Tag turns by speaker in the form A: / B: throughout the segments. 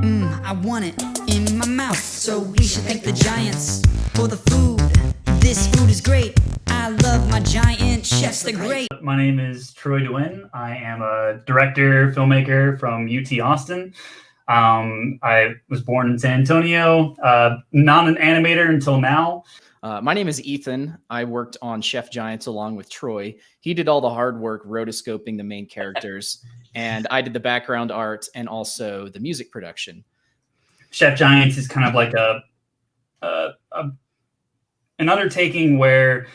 A: I want it in my mouth. So we should thank the giants for the food. This food is great. I love my giant chefs, they're great.
B: My name is Troy DeWinne. I am a director, filmmaker from UT Austin. I was born in San Antonio, not an animator until now.
C: My name is Ethan. I worked on Chef Giants along with Troy. He did all the hard work rotoscoping the main characters, and I did the background art and also the music production.
B: Chef Giants is kind of like an undertaking where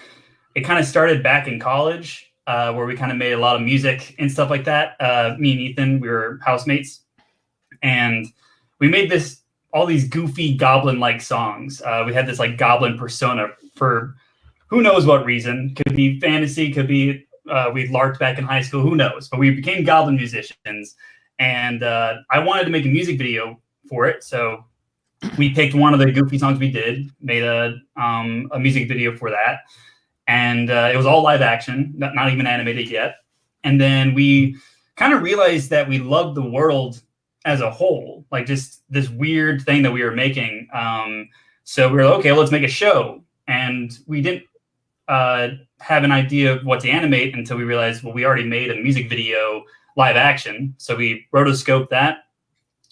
B: it kind of started back in college, where we kind of made a lot of music and stuff like that. Me and Ethan, we were housemates, and we made all these goofy goblin-like songs. We had this like goblin persona for who knows what reason. Could be fantasy, could be we larked back in high school, who knows? But we became goblin musicians, and I wanted to make a music video for it, so we picked one of the goofy songs we did, made a music video for that, and it was all live action, not even animated yet. And then we kind of realized that we loved the world as a whole, like just this weird thing that we were making. So we were like, okay, let's make a show. And we didn't have an idea of what to animate until we realized, well, we already made a music video live action. So we rotoscoped that,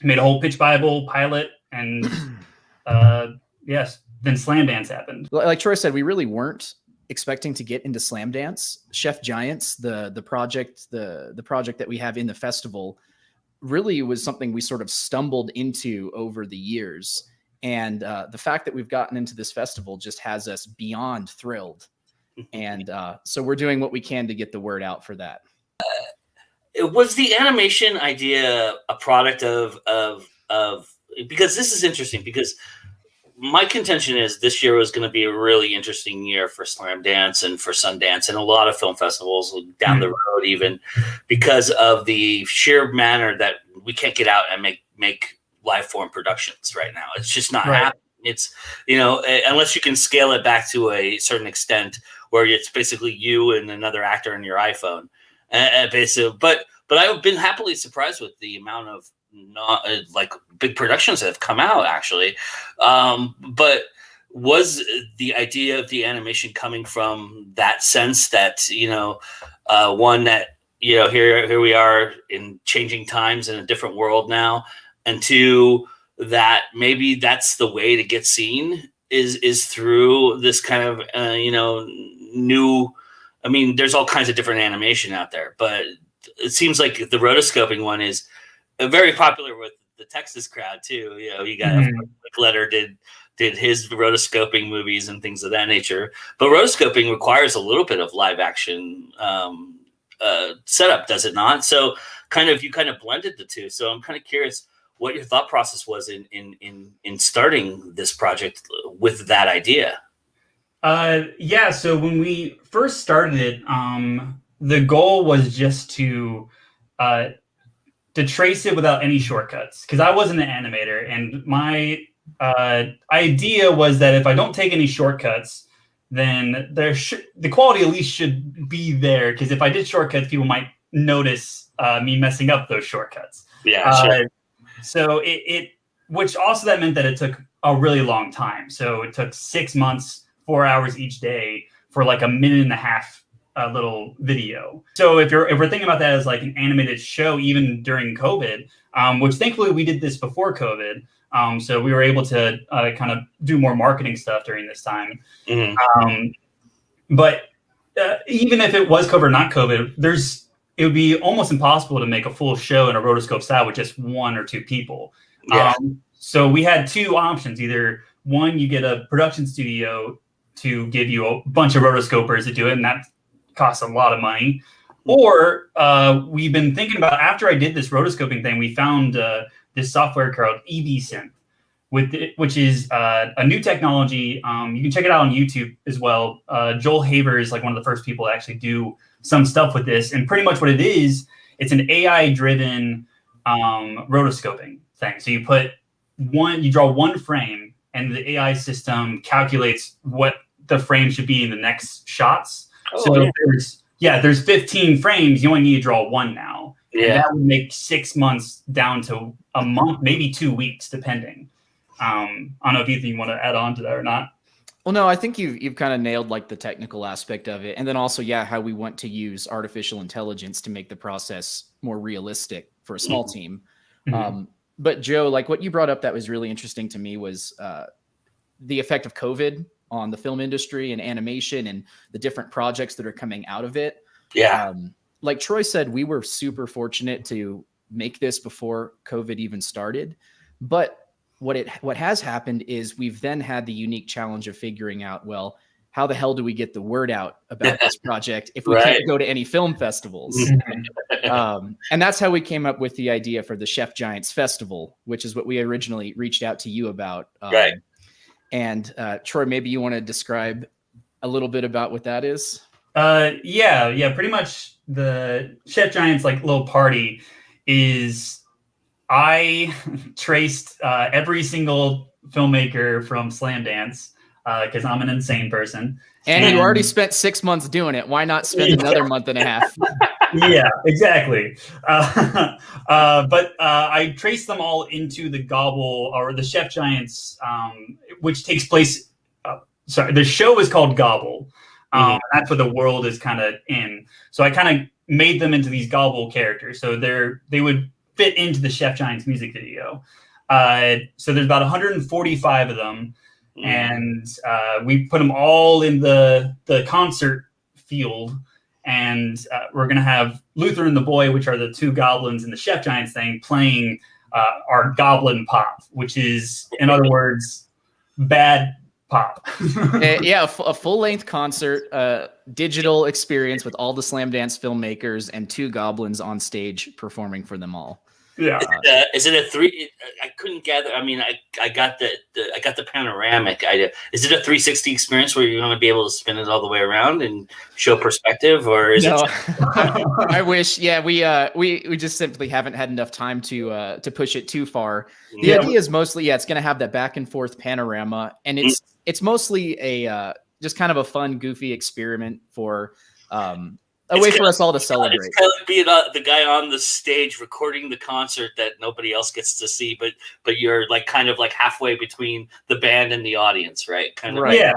B: made a whole pitch Bible pilot, and yes, then Slamdance happened.
C: Like Troy said, we really weren't expecting to get into Slamdance. Chef Giants, the project that we have in the festival, really was something we sort of stumbled into over the years. And the fact that we've gotten into this festival just has us beyond thrilled. And so we're doing what we can to get the word out for that.
D: Was the animation idea a product of because this is interesting, because my contention is this year was going to be a really interesting year for Slamdance and for Sundance and a lot of film festivals down the road, even because of the sheer manner that we can't get out and make live form productions right now. It's just not happening. It's, unless you can scale it back to a certain extent where it's basically you and another actor on your iPhone. Basically, but I've been happily surprised with the amount of not like big productions that have come out actually. But was the idea of the animation coming from that sense that, one that, here we are in changing times in a different world now, and two, that maybe that's the way to get seen is through this kind of, new, I mean, there's all kinds of different animation out there, but it seems like the rotoscoping one is very popular with the Texas crowd too. You got Letter did his rotoscoping movies and things of that nature, but rotoscoping requires a little bit of live action setup, does it not? So you kind of blended the two. So I'm kind of curious what your thought process was in starting this project with that idea.
B: Yeah. So when we first started it, the goal was just to trace it without any shortcuts, because I wasn't an animator, and my idea was that if I don't take any shortcuts, then the quality at least should be there, because if I did shortcuts, people might notice me messing up those shortcuts.
D: Yeah, sure.
B: So which also that meant that it took a really long time. So it took 6 months, 4 hours each day for like a minute and a half little video. So if we're thinking about that as like an animated show, even during COVID, which thankfully we did this before COVID, so we were able to kind of do more marketing stuff during this time. But even if it was COVID or not COVID, it would be almost impossible to make a full show in a rotoscope style with just one or two people.
D: Yeah.
B: So we had two options. Either one, you get a production studio to give you a bunch of rotoscopers to do it, and that costs a lot of money. Or we've been thinking about, after I did this rotoscoping thing, we found this software called EBSynth, which is a new technology. You can check it out on YouTube as well. Joel Haver is like one of the first people to actually do some stuff with this. And pretty much what it is, it's an AI-driven rotoscoping thing. So you draw one frame, and the AI system calculates what the frame should be in the next shots. So there's 15 frames. You only need to draw one now. And
D: Yeah.
B: that would make 6 months down to a month, maybe 2 weeks, depending. I don't know if you want to add on to that or not.
C: Well, no, I think you've kind of nailed like the technical aspect of it. And then also, yeah, how we want to use artificial intelligence to make the process more realistic for a small team.
B: Mhm.
C: But Joe, like what you brought up that was really interesting to me was the effect of COVID on the film industry and animation and the different projects that are coming out of it.
D: Yeah.
C: Like Troy said, we were super fortunate to make this before COVID even started. But what has happened is we've then had the unique challenge of figuring out, well, how the hell do we get the word out about this project if we
D: Right.
C: can't go to any film festivals? And that's how we came up with the idea for the Chef Giants Festival, which is what we originally reached out to you about.
D: Right.
C: And Troy, maybe you want to describe a little bit about what that is?
B: Yeah. Pretty much the Chef Giants like little party is I traced every single filmmaker from Slamdance because I'm an insane person.
C: And you already spent 6 months doing it. Why not spend another month and a half?
B: Yeah, exactly. But I traced them all into the Gobble or the Chef Giants, which takes place. The show is called Gobble. That's what the world is kind of in. So I kind of made them into these Gobble characters. So they would fit into the Chef Giants music video. So there's about 145 of them. And we put them all in the concert field. And we're going to have Luther and the Boy, which are the two goblins in the Chef Giants thing, playing our goblin pop, which is, in other words, bad pop.
C: Yeah, a full-length concert, digital experience with all the Slamdance filmmakers and two goblins on stage performing for them all.
B: Yeah.
D: Is it a three? I couldn't gather. I mean, I got the panoramic idea. Is it a 360 experience where you're going to be able to spin it all the way around and show perspective, or is it?
C: I wish. Yeah, we just simply haven't had enough time to push it too far. The idea is mostly, it's going to have that back and forth panorama, and it's mostly a just kind of a fun, goofy experiment for. A way for us all to celebrate.
D: It's kind of like being the guy on the stage recording the concert that nobody else gets to see, but you're like kind of like halfway between the band and the audience, right? Kind of.
C: Right.
B: Yeah,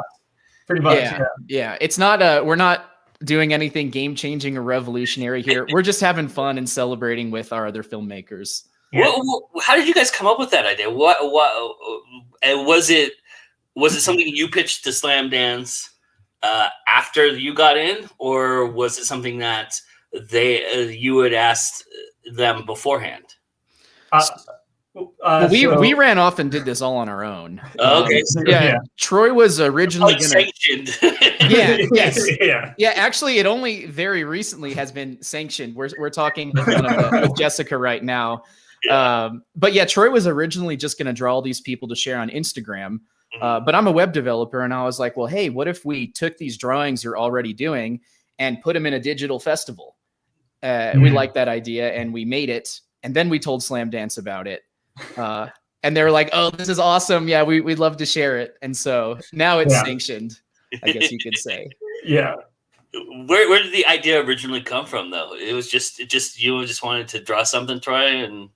B: pretty much.
C: Yeah. It's not we're not doing anything game changing or revolutionary here. We're just having fun and celebrating with our other filmmakers.
B: Yeah.
D: How did you guys come up with that idea? What was it something you pitched to Slamdance after you got in, or was it something that you had asked them beforehand?
C: We ran off and did this all on our own.
D: Okay.
C: Troy was originally
D: sanctioned.
C: Yeah. Actually, it only very recently has been sanctioned. We're talking with Jessica right now. But yeah, Troy was originally just going to draw all these people to share on Instagram. But I'm a web developer, and I was like, well, hey, what if we took these drawings you're already doing and put them in a digital festival? We liked that idea, and we made it. And then we told Slamdance about it. And they were like, oh, this is awesome. Yeah, we'd love to share it. And so now it's sanctioned, I guess you could say.
B: Yeah.
D: Where did the idea originally come from, though? It was just you just wanted to draw something, Troy? And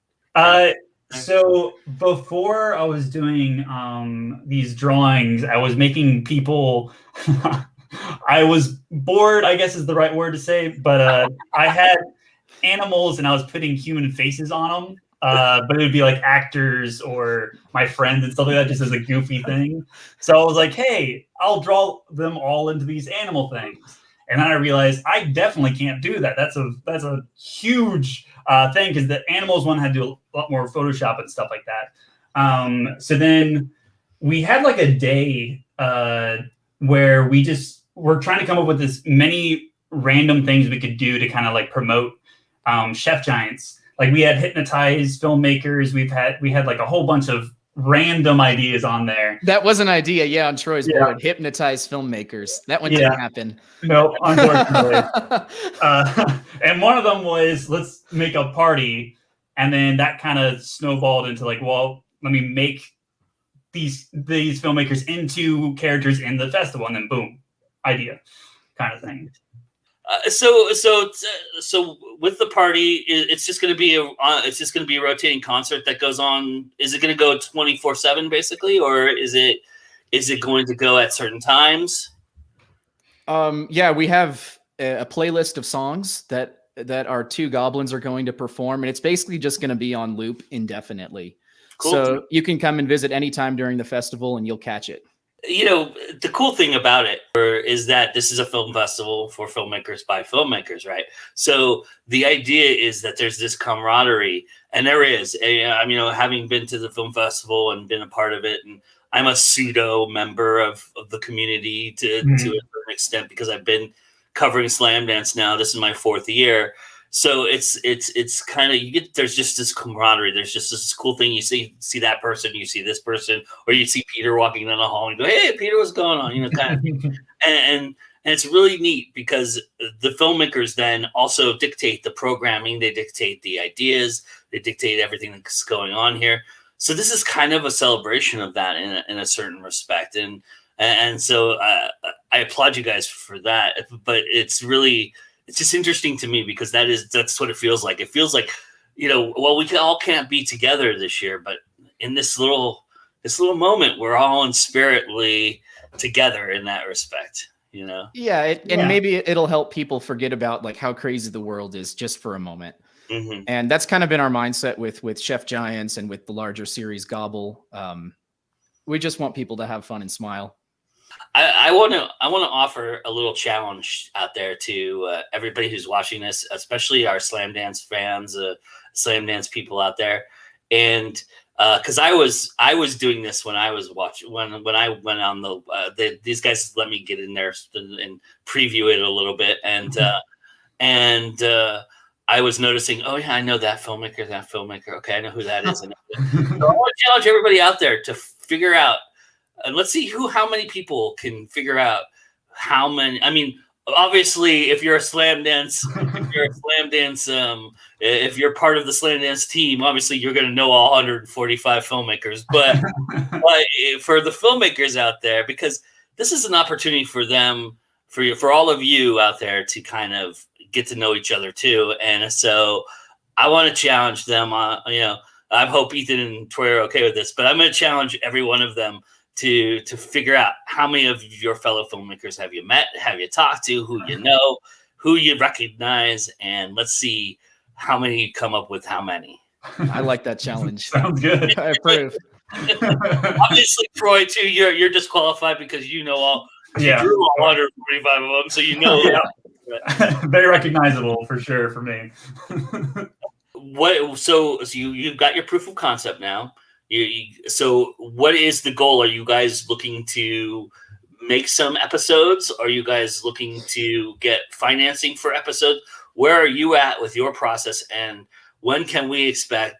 B: so before I was doing these drawings, I was making people. I was bored, I guess is the right word to say, but I had animals and I was putting human faces on them. But it would be like actors or my friends and stuff like that, just as a goofy thing. So I was like, hey, I'll draw them all into these animal things. And then I realized I definitely can't do that. That's a huge thing, because the animals one had to do a lot more Photoshop and stuff like that. So then we had like a day where we just were trying to come up with as many random things we could do to kind of like promote Chef Giants. Like we had hypnotized filmmakers. We had like a whole bunch of random ideas on there.
C: That was an idea, on Troy's board. Hypnotize filmmakers. That one didn't happen.
B: No, unfortunately. And one of them was, let's make a party, and then that kind of snowballed into like, well, let me make these filmmakers into characters in the festival, and then boom, idea kind of thing.
D: So with the party, it's just going to be a rotating concert that goes on. Is it going to go 24/7 basically, or is it going to go at certain times?
C: Yeah, we have a playlist of songs that our two goblins are going to perform, and it's basically just going to be on loop indefinitely.
D: Cool.
C: So you can come and visit anytime during the festival, and you'll catch it.
D: You know, the cool thing about it is that this is a film festival for filmmakers by filmmakers, right? So the idea is that there's this camaraderie, and there is. I'm, having been to the film festival and been a part of it, and I'm a pseudo member of the community to a certain extent because I've been covering Slamdance now. This is my 4th year. So it's kind of, there's just this camaraderie. There's just this cool thing. You see that person, you see this person, or you see Peter walking down the hall and go, "Hey, Peter, what's going on?" Kind of thing. And it's really neat because the filmmakers then also dictate the programming. They dictate the ideas. They dictate everything that's going on here. So this is kind of a celebration of that in a certain respect. And so I applaud you guys for that. But it's just interesting to me because that's what it feels like. It feels like, we all can't be together this year, but in this little moment, we're all inspiritedly together in that respect,
C: Yeah, maybe it'll help people forget about like how crazy the world is just for a moment. Mm-hmm. And that's kind of been our mindset with Chef Giants and with the larger series Gobble. We just want people to have fun and smile.
D: I want to offer a little challenge out there to everybody who's watching this, especially our Slamdance fans, Slamdance people out there, and because I was doing this when I was watching when I went on these guys let me get in there and preview it a little bit, and I was noticing, oh yeah, I know that filmmaker. Okay, I know who that is. So I want to challenge everybody out there to figure out. And let's see how many people can figure out how many. I mean, obviously, if you're a Slamdance, if you're part of the Slamdance team, obviously you're going to know all 145 filmmakers. But for the filmmakers out there, because this is an opportunity for them, for all of you out there to kind of get to know each other too. And so I want to challenge them. I hope Ethan and Troy are okay with this, but I'm going to challenge every one of them to figure out how many of your fellow filmmakers have you met, have you talked to, who you know, who you recognize, and let's see how many you come up with how many.
C: I like that challenge.
B: Sounds good.
C: I approve.
D: Obviously, Troy, too, you're disqualified because you know all.
B: Yeah.
D: You drew all 145 of them, so you know.
B: Yeah. Very recognizable for sure for me.
D: So you've got your proof of concept now. So what is the goal? Are you guys looking to make some episodes? Are you guys looking to get financing for episodes? Where are you at with your process? And when can we expect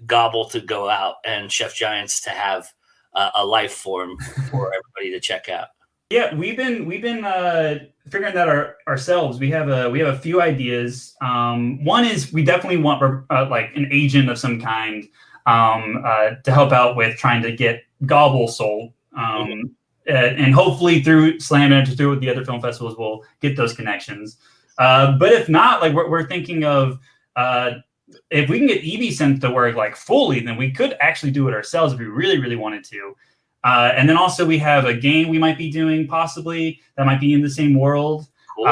D: Gobble to go out and Chef Giants to have a life form for everybody to check out?
B: Yeah, we've been figuring that ourselves. We have a few ideas. One is we definitely want like an agent of some kind to help out with trying to get Gobble sold. And hopefully through Slamdance, through the other film festivals, we'll get those connections. But if not, like we're thinking of if we can get EB sent to work like fully, then we could actually do it ourselves if we really, really wanted to. And then also we have a game we might be doing possibly that might be in the same world. Cool.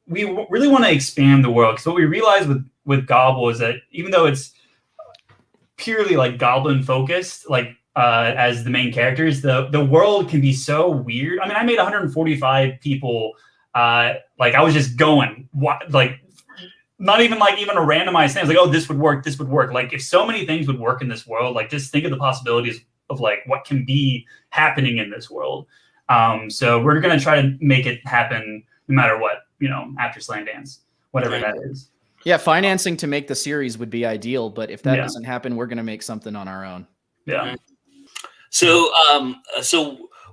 B: We really want to expand the world because what we realized with Gobble is that even though it's purely like goblin focused, like as the main characters, the world can be so weird. I mean, I made 145 people. Like I was just going, like not even like even a randomized thing. It's like, oh, this would work. This would work. Like if so many things would work in this world, like just think of the possibilities of like what can be happening in this world. So we're going to try to make it happen no matter what, after Slamdance, whatever that is.
C: Yeah. Financing to make the series would be ideal, but if that doesn't happen, we're going to make something on our own.
B: Yeah.
D: So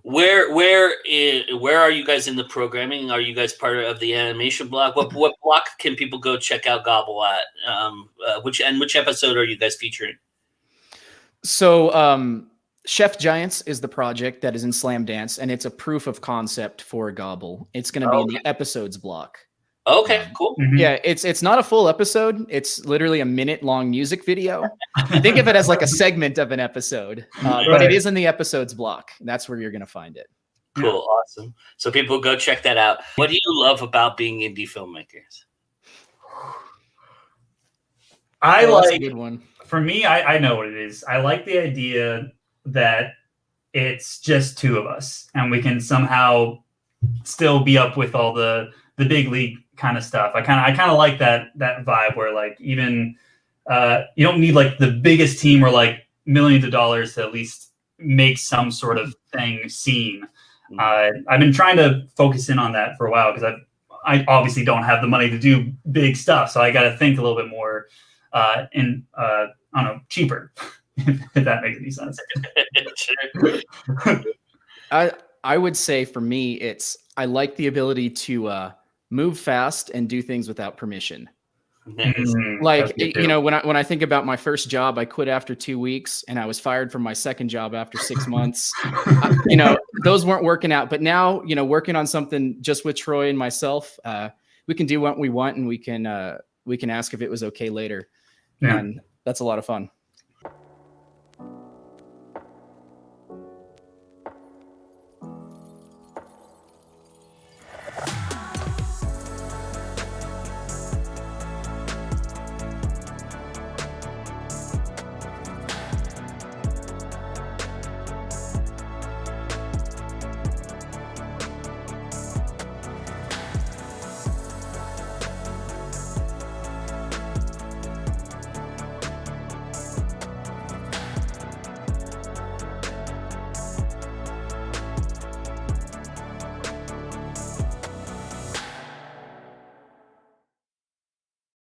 D: where are you guys in the programming? Are you guys part of the animation block? What block can people go check out Gobble at? Which episode are you guys featuring?
C: So Chef Giants is the project that is in Slamdance, and it's a proof of concept for Gobble. It's going to be in the episodes block.
D: Okay, cool.
B: Mhm.
C: Yeah, it's not a full episode. It's literally a minute-long music video. Think of it as like a segment of an episode, but
B: Right.
C: it is in the episodes block. That's where you're going to find it.
D: Cool, awesome. So people go check that out. What do you love about being indie filmmakers?
B: I
C: Oh, that's a
B: like,
C: good one.
B: for me, I know what it is. I like the idea that it's just two of us and we can somehow still be up with all the big league kind of stuff. I kind of like that vibe where like even you don't need like the biggest team or like millions of dollars to at least make some sort of thing seen. I've been trying to focus in on that for a while because I obviously don't have the money to do big stuff, so I got to think a little bit more I don't know, cheaper. If that makes any sense.
D: Sure.
C: I would say for me, I like the ability to move fast and do things without permission.
D: Nice.
C: Like,
B: That's good
C: you
B: too.
C: know, when I think about my first job, I quit after 2 weeks and I was fired from my second job after 6 months. You know, those weren't working out, but now, you know, working on something just with Troy and myself, we can do what we want and we can ask if it was okay later.
B: Yeah.
C: And that's a lot of fun.